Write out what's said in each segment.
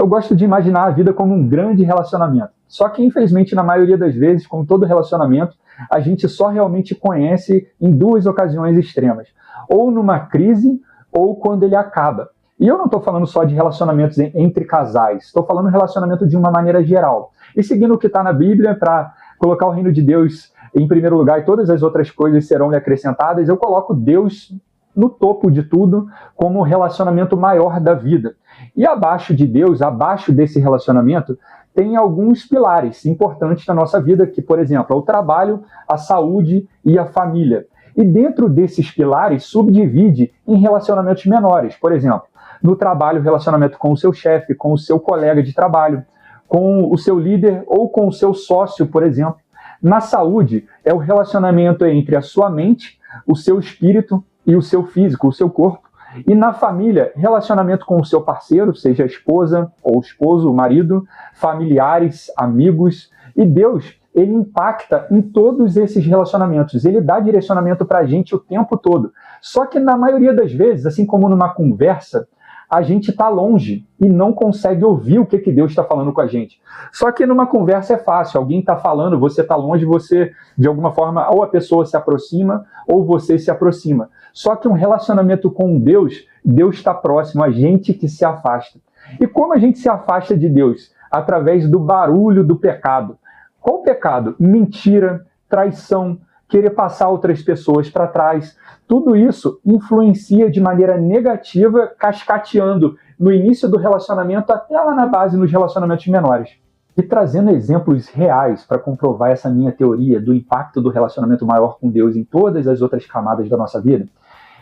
Eu gosto de imaginar a vida como um grande relacionamento. Só que, infelizmente, na maioria das vezes, como todo relacionamento, a gente só realmente conhece em duas ocasiões extremas. Ou numa crise, ou quando ele acaba. E eu não estou falando só de relacionamentos entre casais, estou falando relacionamento de uma maneira geral. E seguindo o que está na Bíblia, para colocar o reino de Deus em primeiro lugar e todas as outras coisas serão lhe acrescentadas, eu coloco Deus no topo de tudo como o relacionamento maior da vida. E abaixo de Deus, abaixo desse relacionamento, tem alguns pilares importantes na nossa vida, que, por exemplo, é o trabalho, a saúde e a família. E dentro desses pilares, subdivide em relacionamentos menores. Por exemplo, no trabalho, relacionamento com o seu chefe, com o seu colega de trabalho, com o seu líder ou com o seu sócio, por exemplo. Na saúde, é o relacionamento entre a sua mente, o seu espírito e o seu físico, o seu corpo. E na família, relacionamento com o seu parceiro, seja a esposa ou o esposo, o marido, familiares, amigos. E Deus, ele impacta em todos esses relacionamentos. Ele dá direcionamento para a gente o tempo todo. Só que na maioria das vezes, assim como numa conversa, a gente está longe e não consegue ouvir o que Deus está falando com a gente. Só que numa conversa é fácil, alguém está falando, você está longe, você, de alguma forma, ou a pessoa se aproxima, ou você se aproxima. Só que um relacionamento com Deus, Deus está próximo, a gente que se afasta. E como a gente se afasta de Deus? Através do barulho do pecado. Qual pecado? Mentira, traição, querer passar outras pessoas para trás. Tudo isso influencia de maneira negativa, cascateando no início do relacionamento até lá na base nos relacionamentos menores. E trazendo exemplos reais para comprovar essa minha teoria do impacto do relacionamento maior com Deus em todas as outras camadas da nossa vida,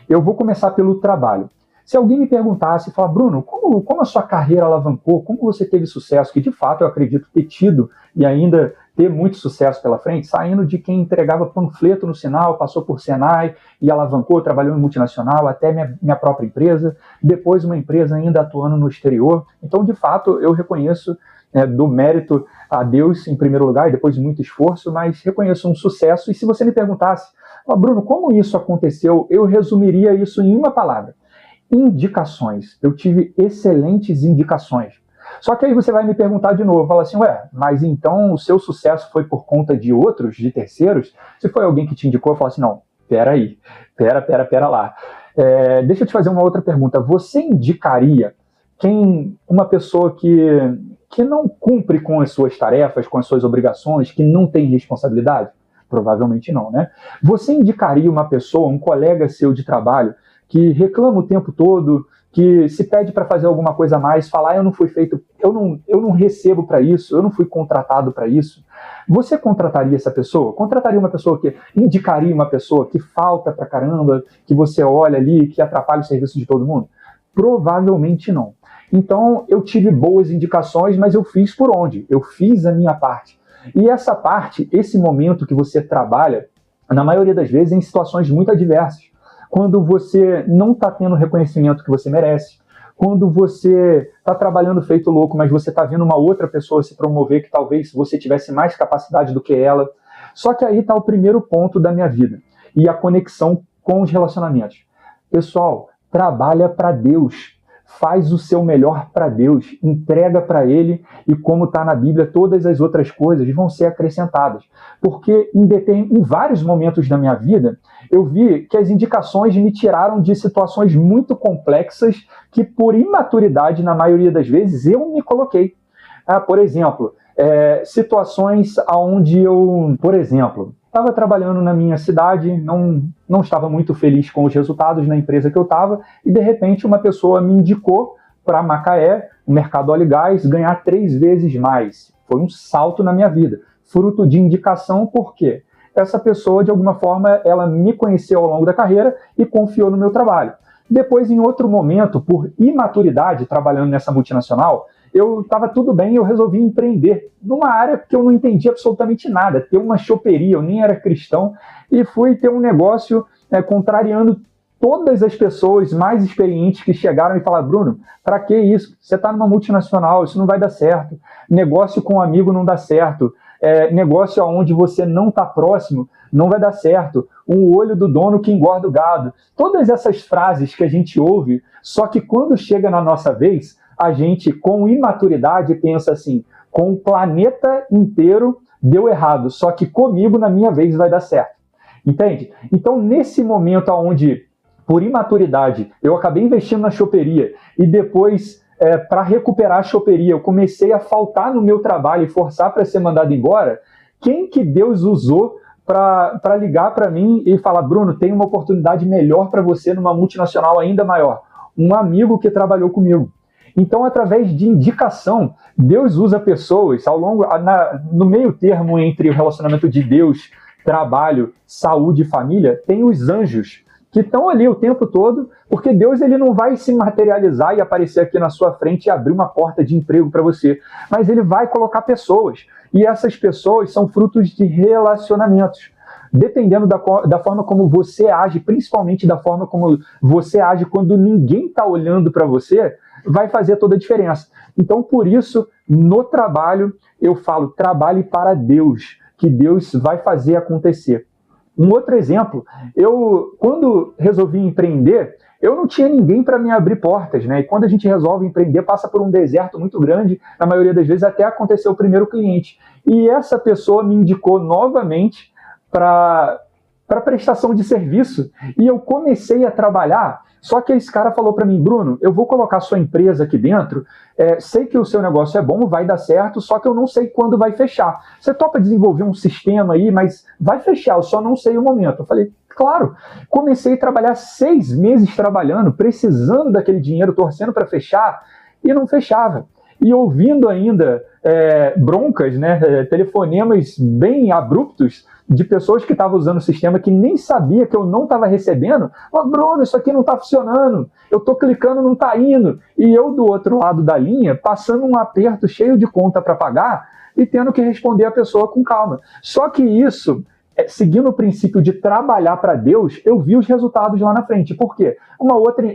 eu vou começar pelo trabalho. Se alguém me perguntasse e falar, Bruno, como a sua carreira alavancou, como você teve sucesso, que de fato eu acredito ter tido e ainda ter muito sucesso pela frente, saindo de quem entregava panfleto no sinal, passou por Senai e alavancou, trabalhou em multinacional, até minha própria empresa, depois uma empresa ainda atuando no exterior. Então, de fato, eu reconheço do mérito a Deus em primeiro lugar e depois de muito esforço, mas reconheço um sucesso. E se você me perguntasse, Bruno, como isso aconteceu? Eu resumiria isso em uma palavra. Indicações. Eu tive excelentes indicações. Só que aí você vai me perguntar de novo, fala assim, mas então o seu sucesso foi por conta de outros, de terceiros? Se foi alguém que te indicou, fala assim, não, pera lá. Deixa eu te fazer uma outra pergunta. Você indicaria uma pessoa que não cumpre com as suas tarefas, com as suas obrigações, que não tem responsabilidade? Provavelmente não, né? Você indicaria uma pessoa, um colega seu de trabalho, que reclama o tempo todo, que se pede para fazer alguma coisa a mais, falar, eu não fui feito, eu não recebo para isso, eu não fui contratado para isso. Você contrataria essa pessoa? Contrataria uma pessoa indicaria uma pessoa que falta pra caramba, que você olha ali, que atrapalha o serviço de todo mundo? Provavelmente não. Então, eu tive boas indicações, mas eu fiz por onde? Eu fiz a minha parte. E essa parte, esse momento que você trabalha, na maioria das vezes, em situações muito adversas. Quando você não está tendo o reconhecimento que você merece, quando você está trabalhando feito louco, mas você está vendo uma outra pessoa se promover que talvez você tivesse mais capacidade do que ela. Só que aí está o primeiro ponto da minha vida e a conexão com os relacionamentos. Pessoal, trabalha para Deus. Faz o seu melhor para Deus, entrega para Ele e, como está na Bíblia, todas as outras coisas vão ser acrescentadas. Porque em vários momentos da minha vida, eu vi que as indicações me tiraram de situações muito complexas que, por imaturidade, na maioria das vezes, eu me coloquei. Por exemplo, situações onde eu, estava trabalhando na minha cidade, não estava muito feliz com os resultados na empresa que eu estava, e de repente uma pessoa me indicou para Macaé, no mercado óleo e gás, ganhar 3 vezes mais. Foi um salto na minha vida, fruto de indicação, porque essa pessoa, de alguma forma, ela me conheceu ao longo da carreira e confiou no meu trabalho. Depois, em outro momento, por imaturidade, trabalhando nessa multinacional, eu estava tudo bem, eu resolvi empreender numa área que eu não entendia absolutamente nada, ter uma choperia, eu nem era cristão, e fui ter um negócio contrariando todas as pessoas mais experientes que chegaram e falaram, Bruno, para que isso? Você está numa multinacional, isso não vai dar certo, negócio com um amigo não dá certo, negócio onde você não está próximo, não vai dar certo, o olho do dono que engorda o gado. Todas essas frases que a gente ouve, só que quando chega na nossa vez, a gente, com imaturidade, pensa assim, com o planeta inteiro deu errado, só que comigo, na minha vez, vai dar certo. Entende? Então, nesse momento onde, por imaturidade, eu acabei investindo na choperia e depois, para recuperar a choperia, eu comecei a faltar no meu trabalho e forçar para ser mandado embora, quem que Deus usou para ligar para mim e falar: Bruno, tem uma oportunidade melhor para você numa multinacional ainda maior? Um amigo que trabalhou comigo. Então, através de indicação, Deus usa pessoas no meio termo entre o relacionamento de Deus, trabalho, saúde e família, tem os anjos que estão ali o tempo todo, porque Deus ele não vai se materializar e aparecer aqui na sua frente e abrir uma porta de emprego para você, mas ele vai colocar pessoas, e essas pessoas são frutos de relacionamentos. Dependendo da forma como você age, principalmente da forma como você age quando ninguém está olhando para você, vai fazer toda a diferença. Então, por isso, no trabalho, eu falo: trabalhe para Deus, que Deus vai fazer acontecer. Um outro exemplo, quando resolvi empreender, eu não tinha ninguém para me abrir portas, né? E quando a gente resolve empreender, passa por um deserto muito grande, na maioria das vezes até acontecer o primeiro cliente. E essa pessoa me indicou novamente para prestação de serviço, e eu comecei a trabalhar. Só que esse cara falou para mim: Bruno, eu vou colocar sua empresa aqui dentro, sei que o seu negócio é bom, vai dar certo, só que eu não sei quando vai fechar. Você topa desenvolver um sistema aí, mas vai fechar, eu só não sei o momento. Eu falei: claro. Comecei a trabalhar 6 meses trabalhando, precisando daquele dinheiro, torcendo para fechar, e não fechava. E ouvindo ainda broncas, né, telefonemas bem abruptos de pessoas que estavam usando o sistema que nem sabia que eu não estava recebendo. Bruno, isso aqui não está funcionando, eu estou clicando, não está indo. E eu do outro lado da linha, passando um aperto cheio de conta para pagar e tendo que responder a pessoa com calma. Só que isso, seguindo o princípio de trabalhar para Deus, eu vi os resultados lá na frente. Por quê?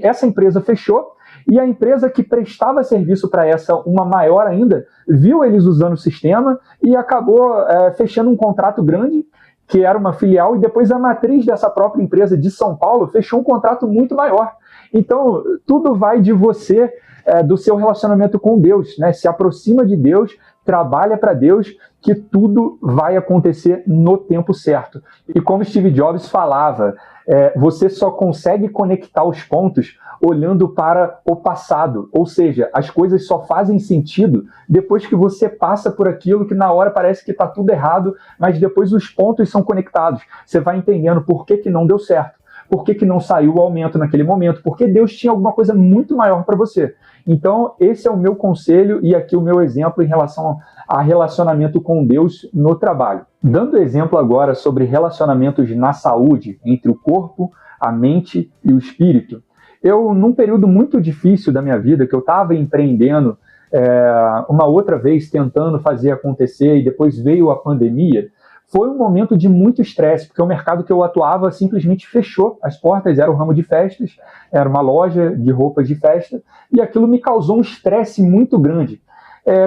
Essa empresa fechou, e a empresa que prestava serviço para uma maior ainda, viu eles usando o sistema e acabou fechando um contrato grande, que era uma filial, e depois a matriz dessa própria empresa de São Paulo fechou um contrato muito maior. Então, tudo vai de você, do seu relacionamento com Deus, né? Se aproxima de Deus, trabalha para Deus, que tudo vai acontecer no tempo certo. E como Steve Jobs falava, você só consegue conectar os pontos olhando para o passado, ou seja, as coisas só fazem sentido depois que você passa por aquilo que na hora parece que está tudo errado, mas depois os pontos são conectados. Você vai entendendo por que não deu certo, por que não saiu o aumento naquele momento, porque Deus tinha alguma coisa muito maior para você. Então, esse é o meu conselho e aqui o meu exemplo em relação a relacionamento com Deus no trabalho. Dando exemplo agora sobre relacionamentos na saúde, entre o corpo, a mente e o espírito. Eu, num período muito difícil da minha vida, que eu estava empreendendo, uma outra vez tentando fazer acontecer, e depois veio a pandemia, foi um momento de muito estresse, porque o mercado que eu atuava simplesmente fechou as portas, era o ramo de festas, era uma loja de roupas de festa, e aquilo me causou um estresse muito grande.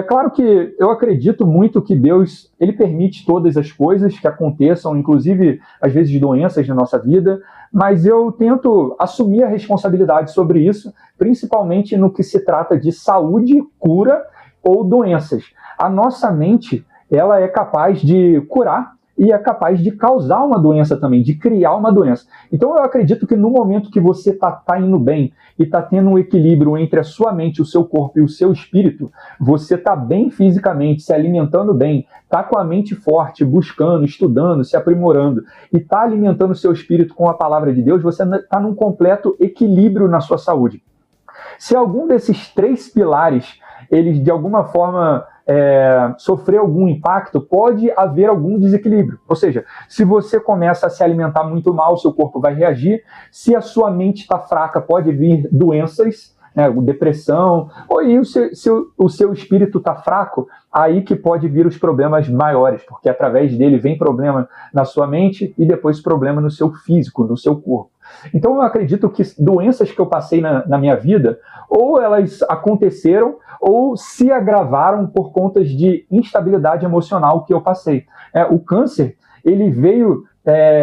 Claro que eu acredito muito que Deus, ele permite todas as coisas que aconteçam, inclusive, às vezes, doenças na nossa vida, mas eu tento assumir a responsabilidade sobre isso, principalmente no que se trata de saúde, cura ou doenças. A nossa mente, ela é capaz de curar e é capaz de causar uma doença também, de criar uma doença. Então eu acredito que no momento que você está indo bem e está tendo um equilíbrio entre a sua mente, o seu corpo e o seu espírito, você está bem fisicamente, se alimentando bem, está com a mente forte, buscando, estudando, se aprimorando, e está alimentando o seu espírito com a palavra de Deus, você está num completo equilíbrio na sua saúde. Se algum desses 3 pilares, eles de alguma forma sofrer algum impacto, pode haver algum desequilíbrio. Ou seja, se você começa a se alimentar muito mal, seu corpo vai reagir. Se a sua mente está fraca, pode vir doenças, né, depressão. Ou se o seu espírito está fraco, aí que pode vir os problemas maiores, porque através dele vem problema na sua mente e depois problema no seu físico, no seu corpo. Então eu acredito que doenças que eu passei na minha vida, ou elas aconteceram ou se agravaram por conta de instabilidade emocional que eu passei. O câncer, ele veio,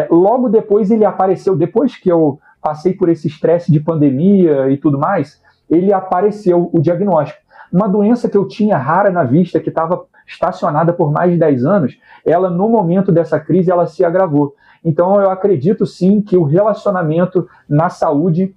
logo depois ele apareceu, depois que eu passei por esse estresse de pandemia e tudo mais, ele apareceu o diagnóstico. Uma doença que eu tinha rara na vista, que estava estacionada por mais de 10 anos, ela no momento dessa crise, ela se agravou. Então eu acredito sim que o relacionamento na saúde,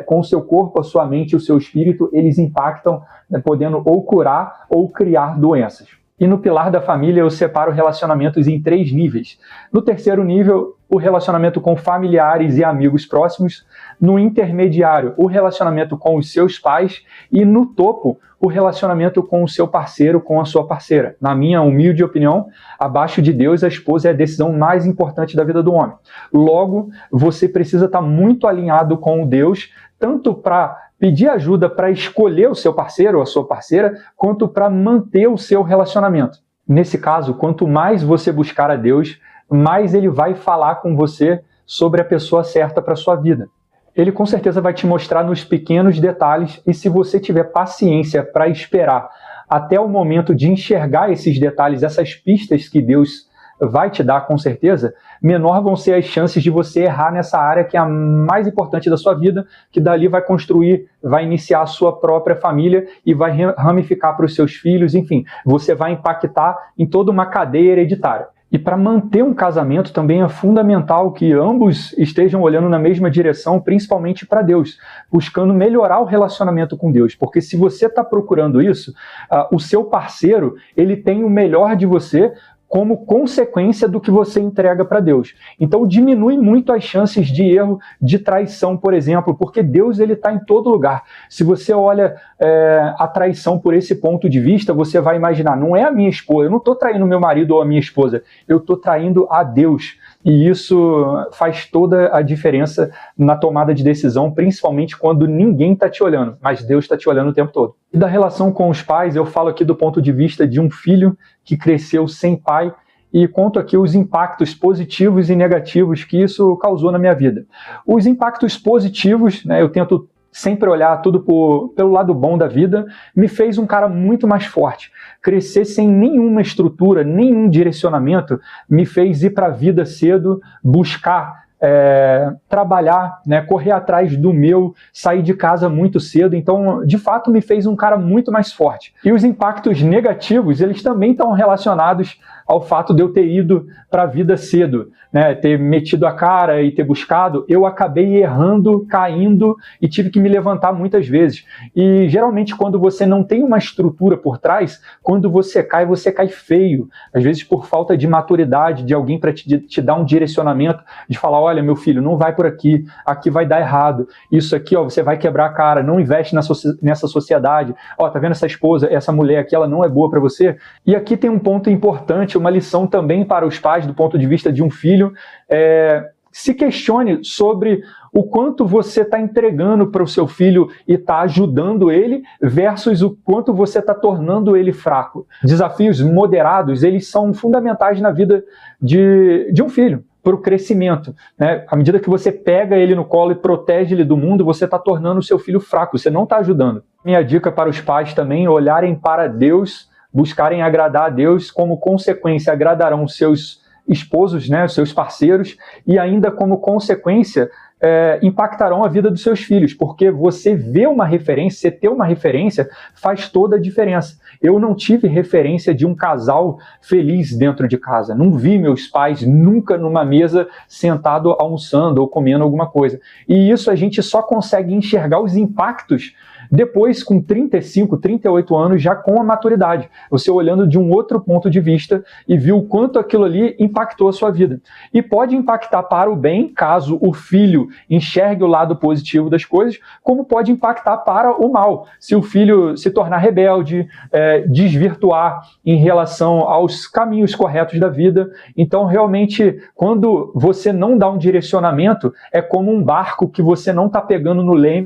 com o seu corpo, a sua mente e o seu espírito, eles impactam, né, podendo ou curar ou criar doenças. E no pilar da família eu separo relacionamentos em 3 níveis. No terceiro nível, o relacionamento com familiares e amigos próximos. No intermediário, o relacionamento com os seus pais. E no topo, o relacionamento com o seu parceiro, com a sua parceira. Na minha humilde opinião, abaixo de Deus, a esposa é a decisão mais importante da vida do homem. Logo, você precisa estar muito alinhado com Deus, tanto para pedir ajuda para escolher o seu parceiro ou a sua parceira, quanto para manter o seu relacionamento. Nesse caso, quanto mais você buscar a Deus, mais Ele vai falar com você sobre a pessoa certa para a sua vida. Ele com certeza vai te mostrar nos pequenos detalhes, e se você tiver paciência para esperar até o momento de enxergar esses detalhes, essas pistas que Deus vai te dar com certeza, menor vão ser as chances de você errar nessa área que é a mais importante da sua vida, que dali vai construir, vai iniciar a sua própria família e vai ramificar para os seus filhos, enfim, você vai impactar em toda uma cadeia hereditária. E para manter um casamento também é fundamental que ambos estejam olhando na mesma direção, principalmente para Deus, buscando melhorar o relacionamento com Deus. Porque se você está procurando isso, o seu parceiro, ele tem o melhor de você como consequência do que você entrega para Deus. Então diminui muito as chances de erro, de traição, por exemplo, porque Deus ele está em todo lugar. Se você olha a traição por esse ponto de vista, você vai imaginar, não é a minha esposa, eu não estou traindo meu marido ou a minha esposa, eu estou traindo a Deus. E isso faz toda a diferença na tomada de decisão, principalmente quando ninguém está te olhando, mas Deus está te olhando o tempo todo. E da relação com os pais, eu falo aqui do ponto de vista de um filho que cresceu sem pai, e conto aqui os impactos positivos e negativos que isso causou na minha vida. Os impactos positivos, né, eu tento sempre olhar tudo pelo lado bom da vida, me fez um cara muito mais forte. Crescer sem nenhuma estrutura, nenhum direcionamento, me fez ir para a vida cedo, buscar trabalhar, né, correr atrás do meu, sair de casa muito cedo. Então, de fato, me fez um cara muito mais forte. E os impactos negativos, eles também estão relacionados ao fato de eu ter ido para a vida cedo, né, ter metido a cara e ter buscado. Eu acabei errando, caindo e tive que me levantar muitas vezes. E geralmente quando você não tem uma estrutura por trás, quando você cai feio. Às vezes por falta de maturidade, de alguém para te dar um direcionamento, de falar, olha meu filho, não vai por aqui, aqui vai dar errado, isso aqui ó, você vai quebrar a cara, não investe nessa sociedade, ó, tá vendo essa esposa, essa mulher aqui, ela não é boa para você. E aqui tem um ponto importante, uma lição também para os pais do ponto de vista de um filho, se questione sobre o quanto você está entregando para o seu filho e está ajudando ele versus o quanto você está tornando ele fraco. Desafios moderados, eles são fundamentais na vida de um filho, para o crescimento, né? À medida que você pega ele no colo e protege ele do mundo, você está tornando o seu filho fraco, você não está ajudando. Minha dica para os pais também, olharem para Deus, buscarem agradar a Deus, como consequência agradarão os seus esposos, né, os seus parceiros, e ainda como consequência impactarão a vida dos seus filhos, porque você vê uma referência, você ter uma referência faz toda a diferença. Eu não tive referência de um casal feliz dentro de casa, não vi meus pais nunca numa mesa sentado almoçando ou comendo alguma coisa. E isso a gente só consegue enxergar os impactos depois, com 35, 38 anos, já com a maturidade. Você olhando de um outro ponto de vista e viu o quanto aquilo ali impactou a sua vida. E pode impactar para o bem, caso o filho enxergue o lado positivo das coisas, como pode impactar para o mal. Se o filho se tornar rebelde, desvirtuar em relação aos caminhos corretos da vida. Então, realmente, quando você não dá um direcionamento, é como um barco que você não está pegando no leme,